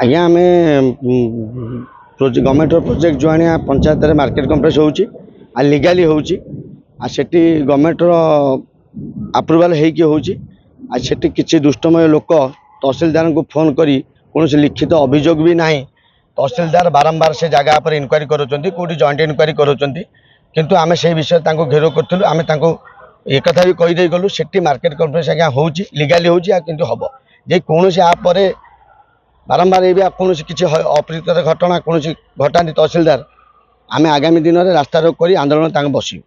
आज्ञा आम government project जो आने पंचायत मार्केट कम्प्लेक्स होची लीगाली होची सेठी गवर्नमेंट अप्रूवाल होगी होची सेठी किसी दुष्टमय लोक तहसीलदार को फोन करी कौन लिखित अभियोग भी ना तहसीलदार बारंबार से जगह पर इनक्वारी करोटी जॉइंट इनक्वारी करोटी किंतु आम से विषय घेराव करूँ आम एक भी कहीदे गलु से मार्केट कम्प्लेक्स आज्ञा हो लीगाली हो किंतु हम जे कौन आप बारंबार ये कौन किसी अप्रीत घटना कौन घटानी तहसीलदार आम आगामी दिन में रास्ता रोक कर आंदोलन बसू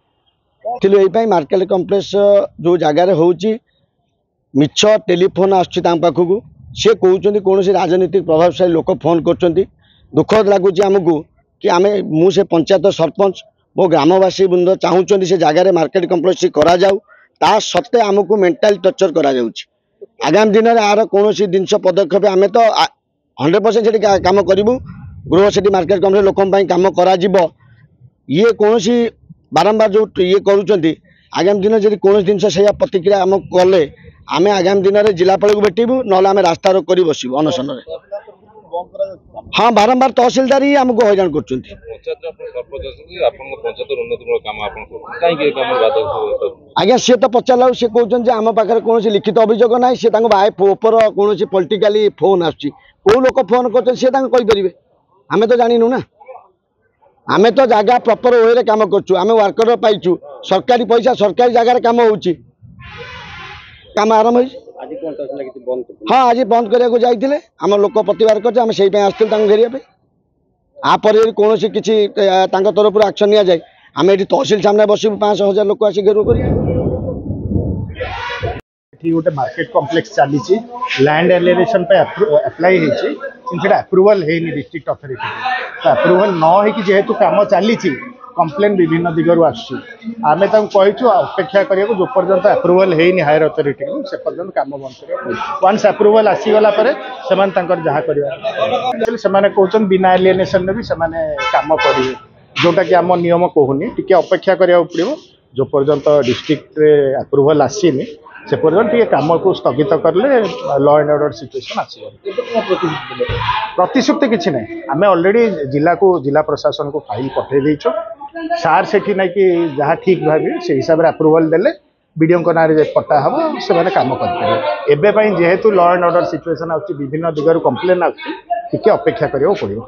मार्केट कम्प्लेक्स जो जगार हो मिछ टेलीफोन आखक सी कहते कौन राजनीतिक प्रभावशाली लोक फोन कर दुख लगुच आमको कि आम मुझे पंचायत सरपंच मो ग्रामवासी वृंद चाहूँ से जगार मार्केट कम्प्लेक्स करा जाऊ ता सत्ते आमको मेंटल टर्चर करा आगामी दिन में आर कौन जिनस पदक्षेप आम तो 100% से कम करूँ गृह से मार्केट कम्प्लेक्स लोक कम करा ये कौन बारंबार जो ये करुँच आगामी दिन में कौन जिन से प्रतिक्रिया आम कले आम आगामी दिन में जिलापाल को भेटू ना आम रास्ता रोक कर बसू अनशन। हाँ बारंबार तहसीलदार ही आमको हैरान कर आज्ञा सी तो पचारा सी कहते आम पाखे कौन लिखित अभियोग ना सी ऊपर कौन पॉलिटिकली फोन आसो लोक फोन कर आम तो जानू ना आम तो जगह प्रॉपर वे कम करें वर्कर पाइचु सरकारी पैसा सरकारी जगार कम हो कम आरंभ हो। हाँ आज बंद करने जाइए आम लोक प्रतिवाद कर आसते घेरिया आपर कौन किसी तरफ एक्शन नि जाए आम ये तहसील सामने बसबू 500,000 लोक आस घेर कर गोटे मार्केट कम्प्लेक्स चली लैंड एलिवेशन अप्लाई होता अप्रूवल है डिस्ट्रिक्ट अथॉरिटी अप्रूवल न हो जेहेतु कम चली कंप्लेन विभिन्न दिगरू आम कहीचु अपेक्षा करा जो पर्यंत अप्रूवल है हायर अथॉरिटी से पर्यंत कम बंद कर वन्स अप्रूवल आसीगला जहाँ कहते बिना एलिएनेशन भी कम करेंगे जोटा कि आम नियम कहूनी टी अपेक्षा करा पड़ो जो पर्यंत डिस्ट्रिक्ट अप्रूवल आसीनी से पर्यंत टे कम को स्थगित करले लॉ एंड ऑर्डर सिचुएशन आसो प्रतिश्रुति किसी ना आम ऑलरेडी जिला प्रशासन को फाइल पठे देचु सार से ना कि जहाँ ठीक भावे से हिसाब से अप्रूवल देले वीडियो ना पट्टा हम से कम करें जेहेतु लॉ एंड ऑर्डर सिचुएशन आविभिन्न दिगरू कंप्लेन आपेक्षा करा पड़ो।